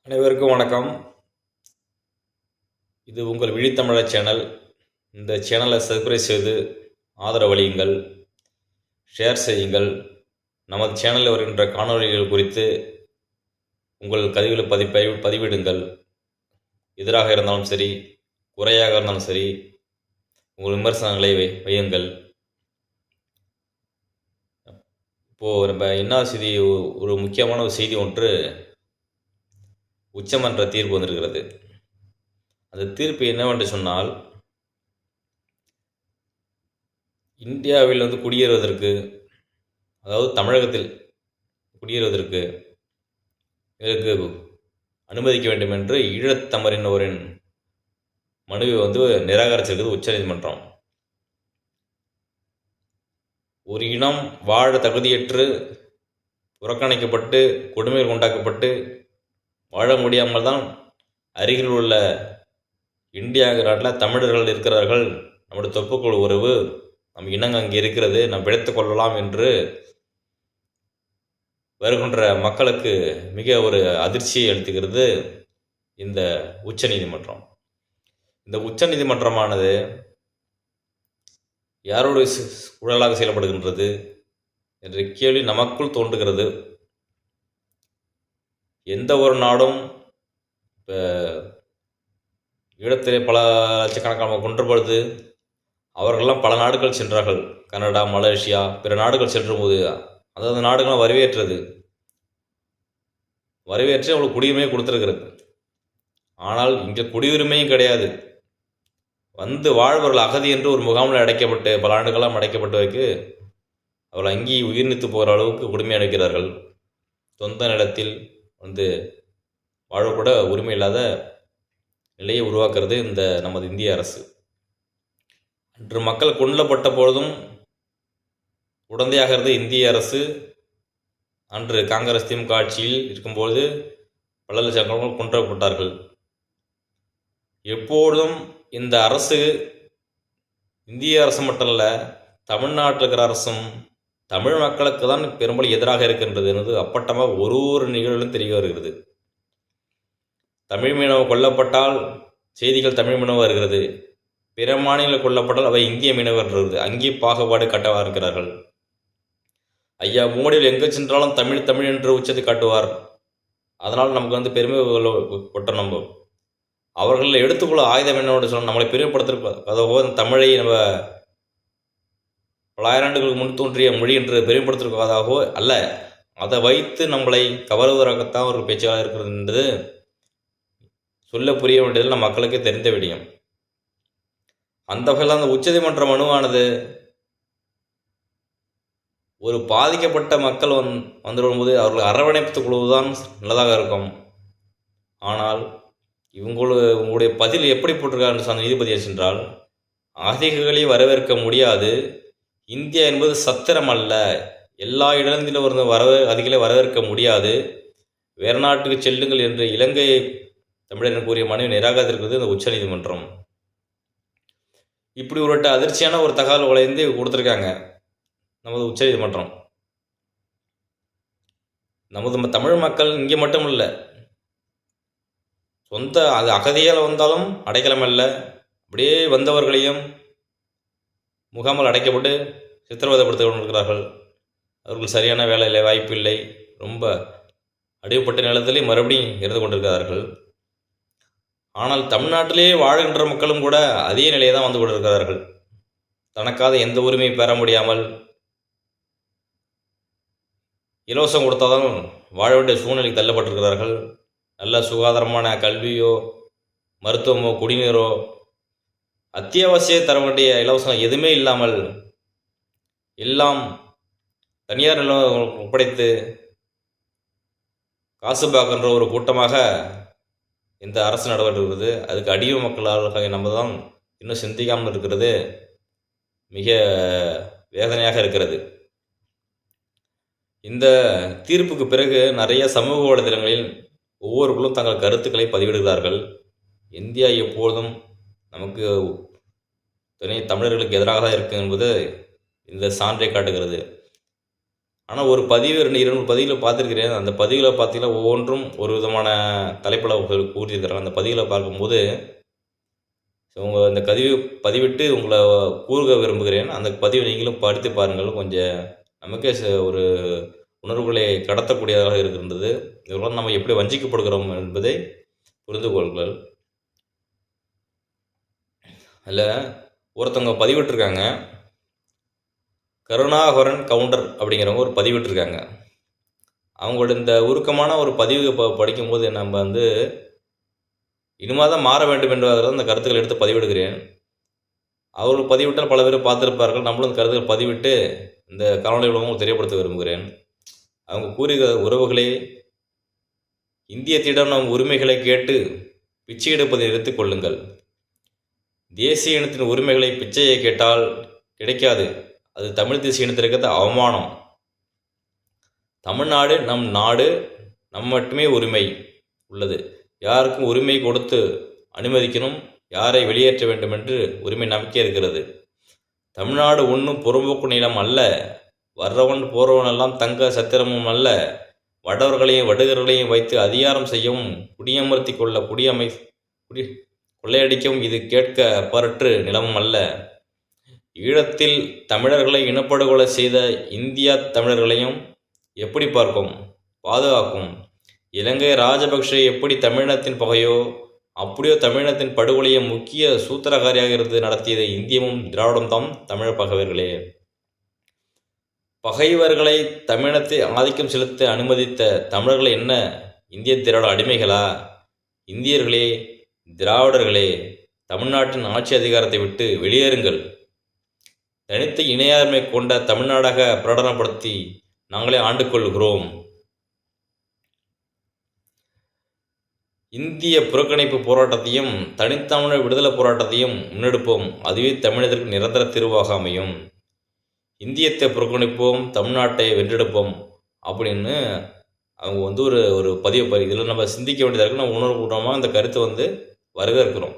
அனைவருக்கும் வணக்கம். இது உங்கள் விழித்தமிழர் சேனல். இந்த சேனலை சப்ஸ்கிரைப் செய்து ஆதரவளியுங்கள், ஷேர் செய்யுங்கள். நமது சேனலில் வருகின்ற காணொளிகள் குறித்து உங்கள் கருவிகளை பதிவிடுங்கள். எதிராக இருந்தாலும் சரி, குறையாக இருந்தாலும் சரி, உங்கள் விமர்சனங்களை வையுங்கள். இப்போது நம்ம என்ன செய்தி, ஒரு முக்கியமான ஒரு செய்தி ஒன்று உச்சமன்ற தீர்ப்பு வந்திருக்கிறது. அந்த தீர்ப்பு என்னவென்று சொன்னால், இந்தியாவில் குடியேறுவதற்கு, அதாவது தமிழகத்தில் குடியேறுவதற்கு இதற்கு அனுமதிக்க வேண்டும் என்று ஈழத்தமிழினரின் மனுவை நிராகரிச்சிருக்குது உச்சநீதிமன்றம். ஒரு இனம் வாழ தகுதியற்று புறக்கணிக்கப்பட்டு கொடுமைகள் உண்டாக்கப்பட்டு வாழ முடியாமல் தான் அருகில் உள்ள இந்தியாங்கிற நாட்டில் தமிழர்கள் இருக்கிறார்கள், நம்முடைய தொப்புக்குள் உறவு, நம் இனங்க அங்கே இருக்கிறது, நாம் பிழைத்துக் கொள்ளலாம் என்று வருகின்ற மக்களுக்கு மிக ஒரு அதிர்ச்சியை அளித்துகிறது இந்த உச்ச நீதிமன்றம். இந்த உச்ச நீதிமன்றமானது யாருடைய குழலாக செயல்படுகின்றது என்ற கேள்வி நமக்குள் தோன்றுகிறது. எந்த ஒரு நாடும் இப்போ ஈழத்திலே பல லட்சக்கணக்கான கொன்ற பொழுது அவர்களெல்லாம் பல நாடுகள் சென்றார்கள். கனடா, மலேசியா, பிற நாடுகள் சென்ற போது அதாவது நாடுகள்லாம் வரவேற்று அவங்களுக்கு குடியுரிமையை கொடுத்துருக்கிறது. ஆனால் இங்கே குடியுரிமையும் கிடையாது. வந்து வாழ்வர்கள் அகதி என்று ஒரு முகாமில் அடைக்கப்பட்டு பல ஆண்டுகளாக அடைக்கப்பட்டவருக்கு அவர்கள் அங்கேயே உயிர் நீத்து போகிற அளவுக்கு கொடுமை அளிக்கிறார்கள். சொந்த நிலத்தில் வாழக்கூட உரிமை இல்லாத நிலையை உருவாக்குறது இந்த நமது இந்திய அரசு. அன்று மக்கள் கொல்லப்பட்ட பொழுதும் உடந்தையாக இருந்த இந்திய அரசு அன்று காங்கிரஸ் திமுக ஆட்சியில் இருக்கும்போது பல லட்சம் கொன்றப்பட்டார்கள். எப்பொழுதும் இந்த அரசு, இந்திய அரசு மட்டும் இல்லை, தமிழ்நாட்டில் இருக்கிற அரசும் தமிழ் மக்களுக்கு தான் பெரும்பாலும் எதிராக இருக்கின்றது என்பது அப்பட்டமாக ஒரு நிகழ்விலும் தெரிய வருகிறது. தமிழ் மீனவ கொல்லப்பட்டால் செய்திகள் தமிழ் மீனவ வருகிறது, பிற மாநிலங்கள் கொல்லப்பட்டால் அவை இந்திய மீனவர் வருகிறது. அங்கே பாகுபாடு கட்டவாக இருக்கிறார்கள். ஐயா மோடியில் எங்கே சென்றாலும் தமிழ் தமிழ் என்று உச்சத்தை காட்டுவார். அதனால் நமக்கு பெருமை கொட்ட நம்ம அவர்கள் எடுத்துக்கொள்ள ஆயுதம் என்னோட சொல்ல நம்மளை பெருமைப்படுத்திருக்கோ தமிழை நம்ம பலாயிரண்டுகளுக்கு முன் தோன்றிய மொழி என்று பெருமைப்படுத்திருக்காதாகவோ அல்ல, அதை வைத்து நம்மளை கவருவதாகத்தான் ஒரு பேச்சாக இருக்கிறது என்பது சொல்ல புரிய வேண்டியதில் நம் மக்களுக்கே தெரிந்த விடயம். அந்த வகையில் அந்த உச்சநீதிமன்ற மனுவானது ஒரு பாதிக்கப்பட்ட மக்கள் வந்துடும்போது அவர்கள் அரவணைத்துக் கொள்வதுதான் நல்லதாக இருக்கும். ஆனால் உங்களுடைய பதில் எப்படி போட்டிருக்காரு அந்த நீதிபதி என்றால், அதிகளை வரவேற்க முடியாது, இந்தியா என்பது சத்திரம் அல்ல, எல்லா இடத்திலும் அதிகளை வரவேற்க முடியாது, வேறு நாட்டுக்கு செல்லுங்கள் என்று இலங்கை தமிழர் கூறிய மனுவை நிராகரித்திருக்கிறது இந்த உச்ச நீதிமன்றம். இப்படி ஒரு அதிர்ச்சியான ஒரு தகவல் வளைந்து கொடுத்துருக்காங்க நமது உச்ச நீதிமன்றம். நம்ம தமிழ் மக்கள் இங்கே மட்டும் இல்லை, அது அகதியால் வந்தாலும் அடைக்கலம் அல்ல, அப்படியே வந்தவர்களையும் முகாமில் அடைக்கப்பட்டு சித்திரவதைப்படுத்தி கொண்டிருக்கிறார்கள். அவர்கள் சரியான வேலை இல்லை, வாய்ப்பு இல்லை, ரொம்ப அடிப்பட்ட நிலத்திலே மறுபடியும் இருந்து கொண்டிருக்கிறார்கள். ஆனால் தமிழ்நாட்டிலேயே வாழ்கின்ற மக்களும் கூட அதே நிலையை தான் வந்து கொண்டிருக்கிறார்கள். தனக்காத எந்த உரிமையை பெற முடியாமல் இலவசம் கொடுத்தாதான் வாழ வேண்டிய சூழ்நிலைக்கு தள்ளப்பட்டிருக்கிறார்கள். நல்ல சுகாதாரமான கல்வியோ, மருத்துவமோ, குடிநீரோ, அத்தியாவசிய தர வேண்டிய இலவசம் எதுவுமே இல்லாமல் எல்லாம் தனியார் நிலம் ஒப்படைத்து காசு பார்க்கின்ற ஒரு கூட்டமாக இந்த அரசு நடவடிக்கிறது. அதுக்கு அடிமை மக்களாக நம்ம தான் இன்னும் சிந்திக்காமல் இருக்கிறது மிக வேதனையாக இருக்கிறது. இந்த தீர்ப்புக்கு பிறகு நிறைய சமூக வலைதளங்களில் ஒவ்வொருவர்களும் தங்கள் கருத்துக்களை பதிவிடுகிறார்கள். இந்தியா எப்பொழுதும் நமக்கு தமிழர்களுக்கு எதிராக தான் இருக்கு என்பது இந்த சான்றை காட்டுகிறது. ஆனால் ஒரு பதிவு 200 பதிவில் பார்த்துருக்கிறேன். அந்த பதிவில் பார்த்தீங்கன்னா ஒவ்வொன்றும் ஒரு விதமான தலைப்பில் கூறியிருக்கிறாங்க. அந்த பதிவில் பார்க்கும்போது உங்கள் இந்த பதிவிட்டு உங்களை கூறுக விரும்புகிறேன். அந்த பதிவை நீங்களும் படித்து பாருங்கள். கொஞ்சம் நமக்கே ஒரு உணர்வுகளை கடத்தக்கூடியதாக இருக்கின்றது. இதெல்லாம் நம்ம எப்படி வஞ்சிக்கப்படுகிறோம் என்பதை புரிந்து கொள்ளுங்கள். அதில் ஒருத்தவங்க பதிவிட்டிருக்காங்க, கருணாகரன் கவுண்டர் அப்படிங்கிறவங்க ஒரு பதிவிட்டிருக்காங்க. அவங்களோட இந்த உருக்கமான ஒரு பதிவு படிக்கும்போது நம்ம இனிமே தான் மாற வேண்டும் என்பதாக அந்த கருத்துக்களை எடுத்து பதிவிடுகிறேன். அவர்கள் பதிவிட்டால் பல பேர் பார்த்துருப்பார்கள். நம்மளும் இந்த கருத்துக்கள் பதிவிட்டு இந்த காணொலி உலகம் தெரியப்படுத்த விரும்புகிறேன். அவங்க கூறுகிற உறவுகளே, இந்தியத்திடம் நம் உரிமைகளை கேட்டு பிச்சை எடுப்பதை நிறுத்திக் கொள்ளுங்கள். தேசிய இனத்தின் உரிமைகளை பிச்சையை கேட்டால் கிடைக்காது. அது தமிழ் தேசிய இனத்திற்கு அவமானம். தமிழ்நாடு நம் நாடு, நம் மட்டுமே உரிமை உள்ளது. யாருக்கும் உரிமை கொடுத்து அனுமதிக்கணும், யாரை வெளியேற்ற வேண்டும் என்று உரிமை நம்பிக்கை இருக்கிறது. தமிழ்நாடு ஒன்றும் புறம்போக்கு நிலம் அல்ல. வர்றவன் போறவனெல்லாம் தங்க சத்திரமும் அல்ல. வடவர்களையும் வடுகர்களையும் வைத்து அதிகாரம் செய்யவும் குடியமர்த்தி கொள்ள கொள்ளையடிக்கவும் இது கேட்க அப்பாறற்று நிலமும் அல்ல. ஈழத்தில் தமிழர்களை இனப்படுகொலை செய்த இந்தியா தமிழர்களையும் எப்படி பார்க்கும், பாதுகாக்கும்? இலங்கை ராஜபக்ஷ எப்படி தமிழினத்தின் பகையோ அப்படியோ தமிழினத்தின் படுகொலையை முக்கிய சூத்திரகாரியாக இருந்து நடத்தியது இந்தியமும் திராவிடம் தாம். தமிழர் பகைவர்களே, பகைவர்களை தமிழினத்தை ஆதிக்கம் செலுத்த அனுமதித்த தமிழர்கள் என்ன இந்திய திராவிட அடிமைகளா? இந்தியர்களே, திராவிடர்களே, தமிழ்நாட்டின் ஆட்சி அதிகாரத்தை விட்டு வெளியேறுங்கள். தனித்த இணையாண்மை கொண்ட தமிழ்நாடாக பிரகடனப்படுத்தி நாங்களே ஆண்டு கொள்கிறோம். இந்திய புறக்கணிப்பு போராட்டத்தையும் தனித்தமிழர் விடுதலை போராட்டத்தையும் முன்னெடுப்போம். அதுவே தமிழகத்திற்கு நிரந்தர தீர்வாக அமையும். இந்தியத்தை புறக்கணிப்போம், தமிழ்நாட்டை வென்றெடுப்போம் அப்படின்னு அவங்க ஒரு பதிவு இதில் நம்ம சிந்திக்க வேண்டியதாக இருக்கு. நம்ம உணர்வுபூர்வமாக அந்த கருத்தை வரவேற்கிறோம்.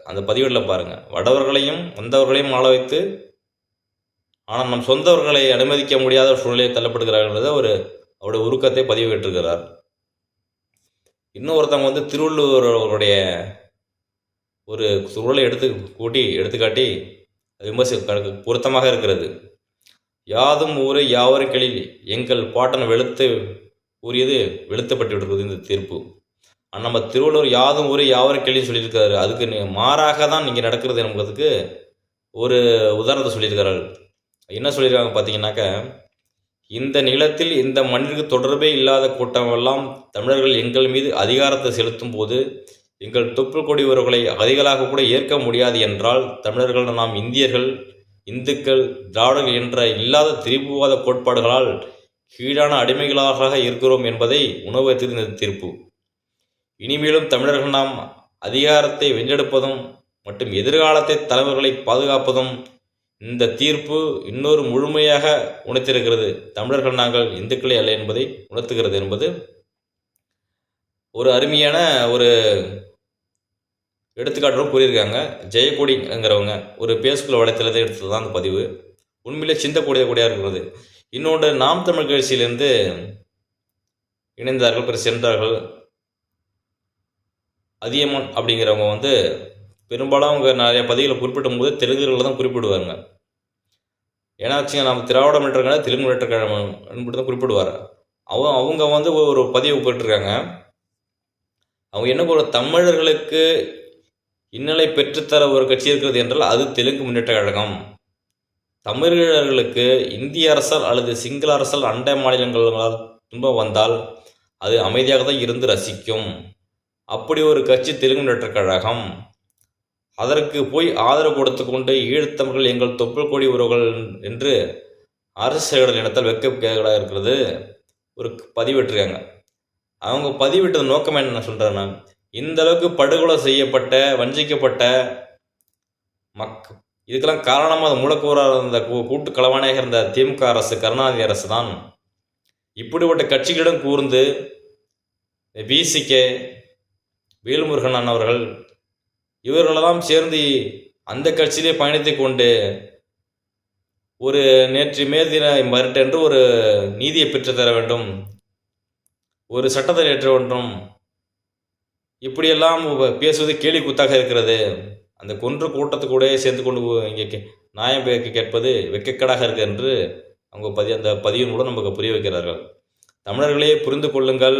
அந்த பதிவுகளில் பாருங்கள், வடவர்களையும் வந்தவர்களையும் ஆள வைத்து ஆனால் நம் சொந்தவர்களை அனுமதிக்க முடியாத சூழ்நிலையை தள்ளப்படுகிறார்கள் அவருடைய உருக்கத்தை பதிவேற்றிருக்கிறார். இன்னொருத்தவங்க திருவள்ளுவருடைய ஒரு சூழலை எடுத்துக்காட்டி அது விமர்சி பொருத்தமாக இருக்கிறது. யாதும் ஊரே யாவரும் கேளிர் எங்கள் பாட்டன் வெளுத்து கூறியது வெளுத்தப்பட்டு விடுறது இந்த தீர்ப்பு. ஆனால் நம்ம திருவள்ளுவர் யாதும் ஊரே யாவரும் கேள்வின்னு சொல்லியிருக்காரு. அதுக்கு மாறாக தான் இங்கே நடக்கிறது என்பதுக்கு ஒரு உதாரணத்தை சொல்லியிருக்கிறார்கள். என்ன சொல்லியிருக்காங்க பார்த்தீங்கன்னாக்கா, இந்த நிலத்தில் இந்த மண்ணிற்கு தொடர்பே இல்லாத கூட்டமெல்லாம் தமிழர்கள் எங்கள் மீது அதிகாரத்தை செலுத்தும் போது எங்கள் தொப்புள் கொடி உறவுகளை அதிகளாக கூட ஏற்க முடியாது என்றால் தமிழர்கள் நாம் இந்தியர்கள், இந்துக்கள், திராவிடர்கள் என்ற இல்லாத திரிபுவாத கோட்பாடுகளால் கீழான அடிமைகளாக இருக்கிறோம் என்பதை உணர்வதற்கு இந்த தீர்ப்பு. இனிமேலும் தமிழர்கள் நாம் அதிகாரத்தை வென்றெடுப்பதும் மற்றும் எதிர்காலத்தை தலைவர்களை பாதுகாப்பதும் இந்த தீர்ப்பு இன்னொரு முழுமையாக உணர்த்திருக்கிறது. தமிழர்கள் நாங்கள் இந்துக்களே அல்ல என்பதை உணர்த்துகிறது என்பது ஒரு அருமையான ஒரு எடுத்துக்காட்டும் கூறியிருக்காங்க. ஜெயக்கொடிங்கிறவங்க ஒரு பேஸ்புக் வலைத்தளத்தை எடுத்தது தான் அந்த பதிவு. உண்மையிலே சிந்தக்கூடியதாக இருக்கிறது. இன்னொன்று, நாம் தமிழ் கட்சியிலிருந்து இணைந்தார்கள், பிறகு சென்றார்கள். அதியமான் அப்படிங்கிறவங்க பெரும்பாலும் அவங்க நிறைய பதிவுகளை குறிப்பிடும் போது தெலுங்குகளில் தான் குறிப்பிடுவாங்க. ஏன்னா வச்சுங்க, நம்ம திராவிட முன்னேற்ற தெலுங்கு முன்னேற்ற கழகம் தான் குறிப்பிடுவார். அவங்க ஒரு பதிவு போட்டிருக்காங்க. அவங்க என்ன ஒரு தமிழர்களுக்கு இன்னலை பெற்றுத்தர ஒரு கட்சி இருக்கிறது என்றால் அது தெலுங்கு முன்னேற்ற கழகம். தமிழர்களுக்கு இந்திய அரசால் அல்லது சிங்கள அரசால் அண்டை மாநிலங்களால் துன்பம் வந்தால் அது அமைதியாக தான் இருந்து ரசிக்கும். அப்படி ஒரு கட்சி தெலுங்கு முன்னேற்ற கழகம். அதற்கு போய் ஆதரவு கொடுத்து கொண்டு ஈழத்தமிழர்கள் எங்கள் தொப்புள் கொடி உறவுகள் என்று அரசு செயலர் இனத்தால் வெட்கக்கேடாக இருக்கிறது ஒரு பதிவிட்டிருக்காங்க. அவங்க பதிவிட்டது நோக்கம் என்ன சொல்கிறேன்னா, இந்த அளவுக்கு படுகொலை செய்யப்பட்ட வஞ்சிக்கப்பட்ட இதுக்கெல்லாம் காரணமாக முழக்கூறாக இருந்த கூட்டு களவாணியாக இருந்த திமுக அரசு, கருணாநிதி அரசு தான். இப்படிப்பட்ட கட்சிகளிடம் கூர்ந்து விசிகே, வேல்முருகன் அண்ணவர்கள் இவர்களெல்லாம் சேர்ந்து அந்த கட்சியிலே பயணித்து கொண்டு ஒரு நேற்று மேதின மறுட்டென்று ஒரு நீதியை பெற்றுத்தர வேண்டும், ஒரு சட்டத்தை ஏற்ற வேண்டும், இப்படியெல்லாம் பேசுவது கேலி கூத்தாக இருக்கிறது. அந்த கொன்ற கூட்டத்துக்கூட சேர்ந்து கொண்டு இங்கே நியாயம் கேட்பது வெட்கக்கேடாக இருக்கு என்று அவங்க அந்த பதிவின் மூலம் நமக்கு புரிய வைக்கிறார்கள். தமிழர்களே புரிந்து கொள்ளுங்கள்,